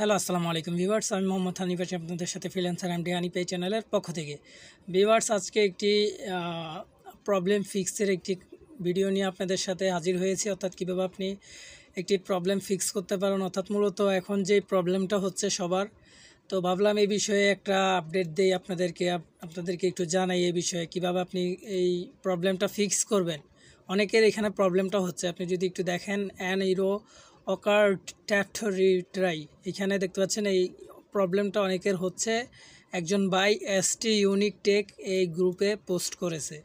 Hello আসসালামু আলাইকুম viewers, আমি মোহাম্মদ হানিফ আছি আপনাদের সাথে ফ্রিল্যান্সার এমডি হানিফ এই চ্যানেলের পক্ষ থেকে। ভিউয়ার্স, আজকে একটি প্রবলেম ফিক্সের একটি ভিডিও নিয়ে আপনাদের সাথে হাজির হয়েছি, অর্থাৎ কীভাবে আপনি একটি প্রবলেম ফিক্স করতে পারেন। অর্থাৎ মূলত এখন যে প্রবলেমটা হচ্ছে সবার, তো ভাবলাম এই বিষয়ে একটা আপডেট দেই আপনাদেরকে একটু জানাই এই বিষয়ে কীভাবে আপনি এই প্রবলেমটা ফিক্স করবেন। অনেকের এখানে প্রবলেমটা হচ্ছে, আপনি যদি একটু দেখেন অ্যানইরো অকার্ড ট্যাপটরিট্রাই, এখানে দেখতে পাচ্ছেন এই প্রবলেমটা অনেকের হচ্ছে। একজন ভাই এসটি ইউনিক টেক এই গ্রুপে পোস্ট করেছে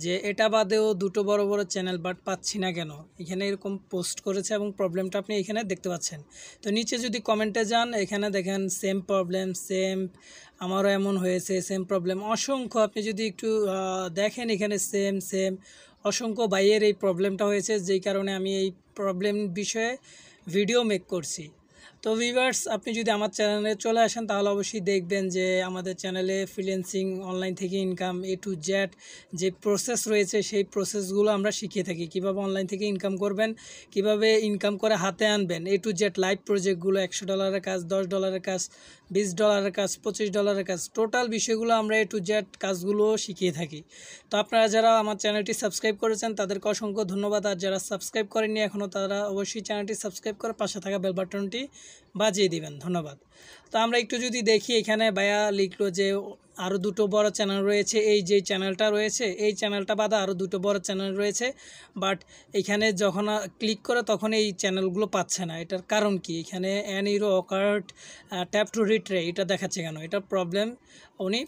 যে এটা বাদেও দুটো বড় বড় চ্যানেল বাট পাচ্ছি না কেন, এখানে এরকম পোস্ট করেছে এবং প্রবলেমটা আপনি এখানে দেখতে পাচ্ছেন। তো নিচে যদি কমেন্টে যান, এখানে দেখেন সেম প্রবলেম, সেম আমারও এমন হয়েছে, সেম প্রবলেম অসংখ্য। আপনি যদি একটু দেখেন এখানে সেম সেম অসংখ্য ভাইয়ের এই প্রবলেমটা হয়েছে, যেই কারণে আমি এই প্রবলেম বিষয়ে ভিডিও মেক করছি। তো ভিউয়ার্স, আপনি যদি আমার চ্যানেলে চলে আসেন তাহলে অবশ্যই দেখবেন যে আমাদের চ্যানেলে ফ্রিল্যান্সিং, অনলাইন থেকে ইনকাম, এ টু জেড যে প্রসেস রয়েছে সেই প্রসেসগুলো আমরা শিখিয়ে থাকি। কিভাবে অনলাইন থেকে ইনকাম করবেন, কিভাবে ইনকাম করে হাতে আনবেন, এ টু জেড লাইভ প্রজেক্টগুলো, $100 কাজ, $10 কাজ, $20 কাজ, $25 কাজ, টোটাল বিষয়গুলো আমরা এ টু জেড কাজগুলো শিখিয়ে থাকি। তো আপনারা যারা আমার চ্যানেলটি সাবস্ক্রাইব করেছেন তাদেরকে অসংখ্য ধন্যবাদ, আর যারা সাবস্ক্রাইব করেননি এখনও তারা অবশ্যই চ্যানেলটি সাবস্ক্রাইব করে পাশে থাকা বেল বাটনটি বাজিয়ে দিবেন। ধন্যবাদ। তো আমরা একটু যদি দেখি, এখানে ভাইয়া লিখলো যে আরও দুটো বড় চ্যানেল রয়েছে, এই যে চ্যানেলটা রয়েছে এই চ্যানেলটা বাদে আরও দুটো বড় চ্যানেল রয়েছে, বাট এখানে যখন ক্লিক করে তখন এই চ্যানেলগুলো পাচ্ছে না। এটার কারণ কি? এখানে অ্যানইরো অকার্ড ট্যাপ টু রিট্রে এটা দেখাচ্ছে কেন? এটা প্রবলেম, উনি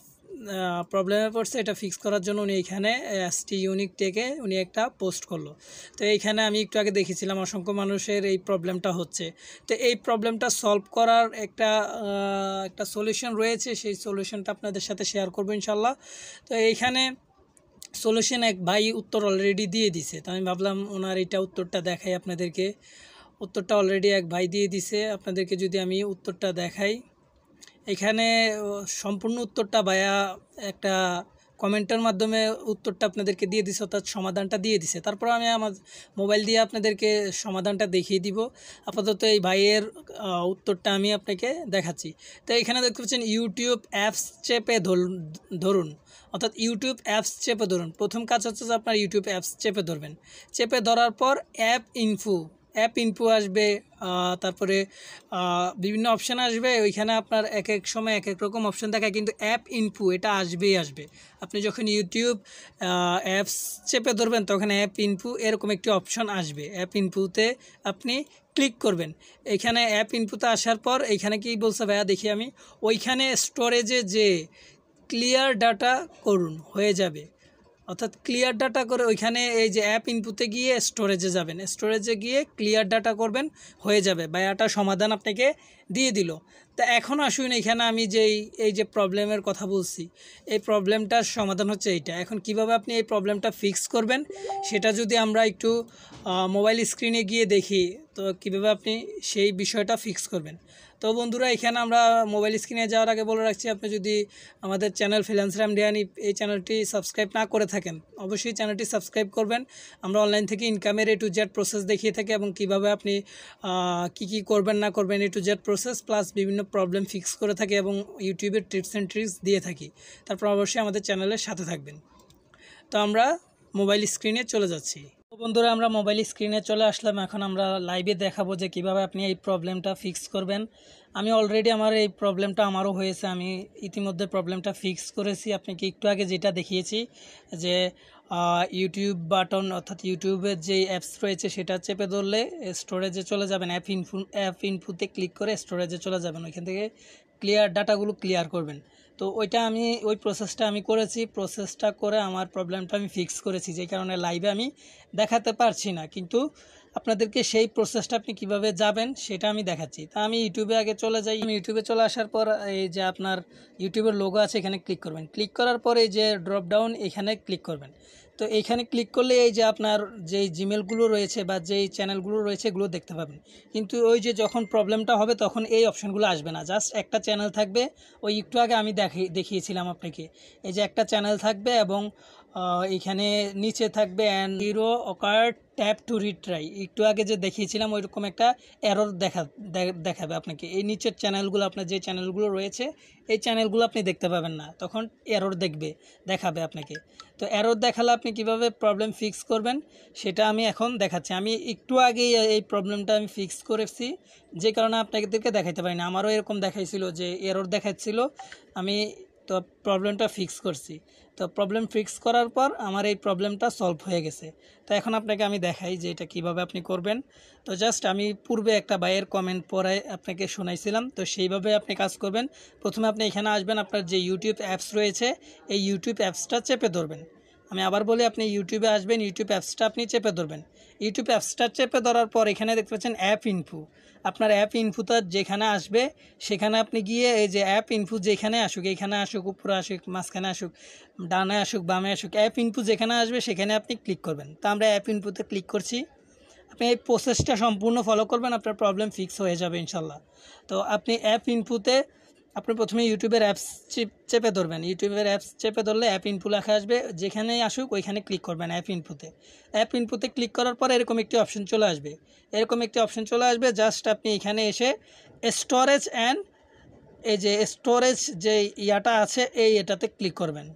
প্রবলেমে পড়ছে। এটা ফিক্স করার জন্য উনি এখানে এসটি ইউনিক টেকে উনি একটা পোস্ট করলো। তো এইখানে আমি একটু আগে দেখেছিলাম অসংখ্য মানুষের এই প্রবলেমটা হচ্ছে। তো এই প্রবলেমটা সলভ করার একটা সলিউশন রয়েছে, সেই সলিউশনটা আপনাদের সাথে শেয়ার করবো ইনশাল্লাহ। তো এইখানে সলিউশন এক ভাই উত্তর অলরেডি দিয়ে দিছে, তো আমি ভাবলাম ওনার এইটা উত্তরটা দেখাই আপনাদেরকে। উত্তরটা অলরেডি এক ভাই দিয়ে দিছে, আপনাদেরকে যদি আমি উত্তরটা দেখাই। এখানে সম্পূর্ণ উত্তরটা ভাইয়া একটা কমেন্টের মাধ্যমে উত্তরটা আপনাদেরকে দিয়ে দিছে, অর্থাৎ সমাধানটা দিয়ে দিছে। তারপর আমি আমার মোবাইল দিয়ে আপনাদেরকে সমাধানটা দেখিয়ে দিব। আপাতত এই ভাইয়ের উত্তরটা আমি আপনাকে দেখাচ্ছি। তো এখানে দেখতে পাচ্ছেন ইউটিউব অ্যাপস চেপে ধরুন, অর্থাৎ ইউটিউব অ্যাপস চেপে ধরুন। প্রথম কাজ হচ্ছে যে আপনার ইউটিউব অ্যাপস চেপে ধরবেন। চেপে ধরার পর অ্যাপ ইনফো আসবে, তারপরে বিভিন্ন অপশান আসবে। ওইখানে আপনার এক এক সময় এক এক রকম অপশান দেখায়, কিন্তু অ্যাপ ইনফো এটা আসবেই আসবে। আপনি যখন ইউটিউব অ্যাপস চেপে ধরবেন তখন অ্যাপ ইনফো এরকম একটি অপশান আসবে। অ্যাপ ইনফোতে আপনি ক্লিক করবেন। এখানে অ্যাপ ইনফোতে আসার পর এইখানে কি বলছে ভাইয়া দেখি আমি, ওইখানে স্টোরেজে যে ক্লিয়ার ডাটা করুন হয়ে যাবে, অর্থাৎ ক্লিয়ার ডাটা করে ওইখানে এই যে অ্যাপ ইনপুটে গিয়ে স্টোরেজে যাবেন, স্টোরেজে গিয়ে ক্লিয়ার ডাটা করবেন, হয়ে যাবে। ভাইয়াটা সমাধান আপনাকে দিয়ে দিল। তা এখন আসুন, এখানে আমি এই যে প্রবলেমের কথা বলছি, এই প্রবলেমটার সমাধান হচ্ছে এইটা। এখন কিভাবে আপনি এই প্রবলেমটা ফিক্স করবেন সেটা যদি আমরা একটু মোবাইল স্ক্রিনে গিয়ে দেখি, তো কীভাবে আপনি সেই বিষয়টা ফিক্স করবেন। তো বন্ধুরা, এখানে আমরা মোবাইল স্ক্রিনে যাওয়ার আগে বলে রাখছি, আপনি যদি আমাদের চ্যানেল ফ্রিল্যান্সার এমডি হানিফ এই চ্যানেলটি সাবস্ক্রাইব না করে থাকেন অবশ্যই চ্যানেলটি সাবস্ক্রাইব করবেন। আমরা অনলাইন থেকে ইনকামের এ টু জেড প্রসেস দেখিয়ে থাকি, এবং কিভাবে আপনি কি করবেন না করবেন এ টু জেড প্রসেস প্লাস বিভিন্ন প্রবলেম ফিক্স করে থাকি, এবং ইউটিউবের টিপস অ্যান্ড ট্রিক্স দিয়ে থাকি। তারপর অবশ্যই আমাদের চ্যানেলের সাথে থাকবেন। তো আমরা মোবাইল স্ক্রিনে চলে যাচ্ছি। তো বন্ধুরা, আমরা মোবাইল স্ক্রিনে চলে আসলাম। এখন আমরা লাইভে দেখাবো যে কিভাবে আপনি এই প্রবলেমটা ফিক্স করবেন। আমি অলরেডি আমার এই প্রবলেমটা আমারও হয়েছে, আমি ইতিমধ্যে প্রবলেমটা ফিক্স করেছি। আপনাকে একটু আগে যেটা দেখিয়েছি যে ইউটিউব বাটন, অর্থাৎ ইউটিউবের যে অ্যাপস রয়েছে সেটা চেপে ধরলে স্টোরেজে চলে যাবেন। অ্যাপ ইনফোতে ক্লিক করে স্টোরেজে চলে যাবেন, ওইখান থেকে ক্লিয়ার ডাটাগুলো ক্লিয়ার করবেন। তো ওই প্রসেসটা আমি করেছি। প্রসেসটা করে আমার প্রবলেমটা আমি ফিক্স করেছি, যে কারণে লাইভে আমি দেখাতে পারছি না, কিন্তু আপনাদেরকে সেই প্রসেসটা আপনি কিভাবে যাবেন সেটা আমি দেখাচ্ছি। তা আমি ইউটিউবে আগে চলে যাই। আমি ইউটিউবে চলে আসার পর এই যে আপনার ইউটিউবের লোগো আছে এখানে ক্লিক করবেন। ক্লিক করার পর এই যে ড্রপ ডাউন এখানে ক্লিক করবেন। তো এইখানে ক্লিক করলে এই যে আপনার যেই জিমেলগুলো রয়েছে বা যেই চ্যানেলগুলো রয়েছে এগুলো দেখতে পাবেন, কিন্তু ওই যে যখন প্রবলেমটা হবে তখন এই অপশানগুলো আসবে না, জাস্ট একটা চ্যানেল থাকবে। ওই একটু আগে আমি দেখিয়েছিলাম আপনাকে, এই যে একটা চ্যানেল থাকবে এবং এখানে নিচে থাকবে and zero ochre tap two retry, একটু আগে যে দেখিয়েছিলাম ওইরকম একটা এরর দেখাবে আপনাকে। এই নিচের চ্যানেলগুলো, আপনার যে চ্যানেলগুলো রয়েছে এই চ্যানেলগুলো আপনি দেখতে পাবেন না, তখন এরর দেখাবে আপনাকে। তো এরর দেখালে আপনি কিভাবে প্রবলেম ফিক্স করবেন সেটা আমি এখন দেখাচ্ছি। আমি একটু আগেই এই প্রবলেমটা আমি ফিক্স করেছি, যে কারণে আপনাদেরকে দেখাইতে পারি না। আমারও এরকম দেখাইছিল যে এরর দেখাচ্ছিল, আমি তো প্রবলেমটা ফিক্স করছি। তো প্রবলেম ফিক্স করার পর আমার এই প্রবলেমটা সলভ হয়ে গেছে। তো এখন আপনাকে আমি দেখাই যে এটা কিভাবে আপনি করবেন। তো জাস্ট আমি পূর্বে একটা বাইয়ের কমেন্ট পড়ে আপনাকে শোনাইছিলাম, তো সেইভাবে আপনি কাজ করবেন। প্রথমে আপনি এখানে আসবেন, আপনার যে ইউটিউব অ্যাপস রয়েছে এই ইউটিউব অ্যাপসটা চেপে ধরবেন। আমি আবার বলি, আপনি ইউটিউবে আসবেন, ইউটিউব অ্যাপসটা আপনি চেপে ধরবেন। ইউটিউব অ্যাপসটা চেপে ধরার পর এখানে দেখতে পাচ্ছেন অ্যাপ ইনফো। আপনার অ্যাপ ইনফোটা যেখানে আসবে সেখানে আপনি গিয়ে এই যে অ্যাপ ইনফো যেখানে আসুক, এইখানে আসুক, উপরে আসুক, মাঝখানে আসুক, ডানে আসুক, বামে আসুক, অ্যাপ ইনফো যেখানে আসবে সেখানে আপনি ক্লিক করবেন। তো আমরা অ্যাপ ইনফোতে ক্লিক করছি। আপনি এই প্রসেসটা সম্পূর্ণ ফলো করবেন, আপনার প্রবলেম ফিক্স হয়ে যাবে ইনশাল্লাহ। তো আপনি অ্যাপ ইনফোতে আপনি প্রথমে ইউটিউবের অ্যাপস চেপে ধরবেন। ইউটিউবের অ্যাপস চেপে ধরলে অ্যাপ ইনফো লেখা আসবে, যেখানেই আসুক ওইখানে ক্লিক করবেন অ্যাপ ইনফোতে। অ্যাপ ইনফোতে ক্লিক করার পর এরকম একটি অপশন চলে আসবে, জাস্ট আপনি এখানে এসে স্টোরেজ অ্যান্ড এই যে স্টোরেজ যে ইয়াটা আছে এটাতে ক্লিক করবেন,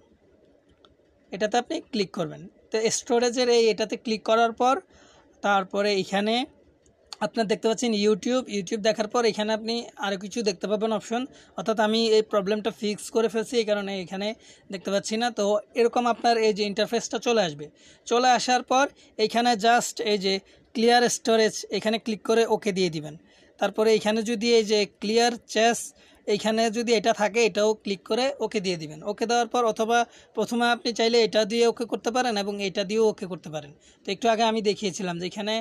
এটাতে আপনি ক্লিক করবেন। তো স্টোরেজের এটাতে ক্লিক করার পর তারপরে এখানে আপনার দেখতে পাচ্ছেন ইউটিউব দেখার পর এখানে আপনি আরও কিছু দেখতে পাবেন অপশন, অর্থাৎ আমি এই প্রবলেমটা ফিক্স করে ফেলছি এই কারণে এখানে দেখতে পাচ্ছি না। তো এরকম আপনার এই যে ইন্টারফেসটা চলে আসার পর এইখানে জাস্ট এই যে ক্লিয়ার স্টোরেজ এখানে ক্লিক করে ওকে দিয়ে দিবেন। তারপরে এখানে যদি এই যে ক্লিয়ার চ্যাস এইখানে যদি এটা থাকে এটাও ক্লিক করে ওকে দিয়ে দিবেন। ওকে দেওয়ার পর অথবা প্রথমে আপনি চাইলে এটা দিয়ে ওকে করতে পারেন এবং এটা দিয়েও ওকে করতে পারেন। তো একটু আগে আমি দেখিয়েছিলাম যে এখানে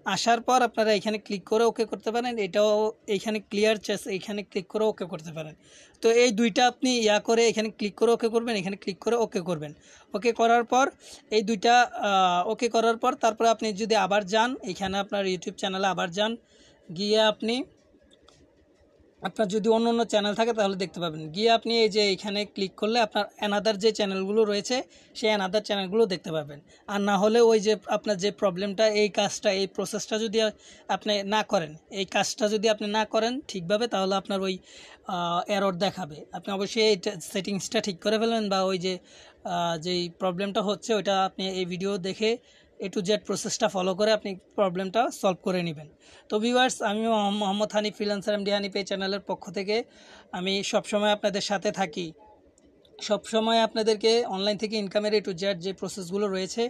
আসার পর আপনারা এখানে ক্লিক করে ওকে করতে পারেন, এটাও এইখানে ক্লিয়ার চেস এইখানে ক্লিক করে ওকে করতে পারেন। তো এই দুইটা আপনি করে এখানে ক্লিক করে ওকে করবেন, এখানে ক্লিক করে ওকে করবেন। ওকে করার পর এই দুইটা ওকে করার পর তারপরে আপনি যদি আবার যান এখানে আপনার ইউটিউব চ্যানেলে আবার যান, গিয়ে আপনি আপনার যদি অন্য অন্য চ্যানেল থাকে তাহলে দেখতে পাবেন। গিয়ে আপনি এই যে এখানে ক্লিক করলে আপনার অ্যানাদার যে চ্যানেলগুলো রয়েছে সেই অ্যানাদার চ্যানেলগুলো দেখতে পাবেন। আর না হলে ওই যে আপনার যে প্রবলেমটা এই প্রসেসটা যদি আপনি না করেন, এই কাজটা যদি আপনি না করেন ঠিকভাবে, তাহলে আপনার ওই এরর দেখাবে। আপনি অবশ্যই এই সেটিংসটা ঠিক করে ফেলবেন, বা ওই যে যেই প্রবলেমটা হচ্ছে ওইটা আপনি এই ভিডিও দেখে A to Z প্রসেসটা ফলো করে আপনি প্রবলেমটা সলভ করে নেবেন। তো ভিউয়ার্স, আমি মোহাম্মদ হানিফ ফ্রিল্যান্সার এমডি হানিফ এই চ্যানেলের পক্ষ থেকে আমি সবসময় আপনাদের সাথে থাকি, সবসময় আপনাদেরকে অনলাইন থেকে ইনকামের A to Z যে প্রসেসগুলো রয়েছে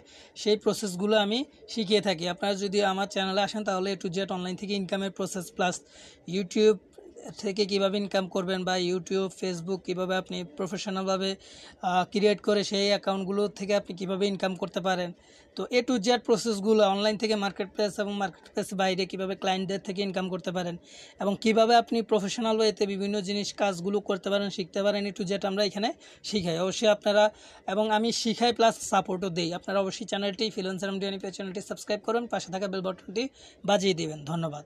সেই প্রসেসগুলো আমি শিখিয়ে থাকি। আপনারা যদি আমার চ্যানেলে আসেন তাহলে A to Z অনলাইন থেকে ইনকামের প্রসেস প্লাস ইউটিউব থেকে কিভাবে ইনকাম করবেন বা ইউটিউব ফেসবুক কিভাবে আপনি প্রফেশনালভাবে ক্রিয়েট করে সেই অ্যাকাউন্টগুলো থেকে আপনি কিভাবে ইনকাম করতে পারেন। তো A to Z প্রসেসগুলো অনলাইন থেকে মার্কেট প্লেস এবং মার্কেট প্লেস বাইরে কিভাবে ক্লায়েন্টদের থেকে ইনকাম করতে পারেন এবং কিভাবে আপনি প্রফেশনাল ওয়েতে বিভিন্ন কাজগুলো করতে পারেন, শিখতে পারেন, A to Z আমরা এখানে শিখাই। অবশ্যই আপনারা, এবং আমি শিখাই প্লাস সাপোর্টও দিই। আপনারা অবশ্যই চ্যানেলটি ফ্রিল্যান্সার এমডি হানিফ চ্যানেলটি সাবস্ক্রাইব করুন, পাশে থাকা বেল বাটনটি বাজিয়ে দিবেন। ধন্যবাদ।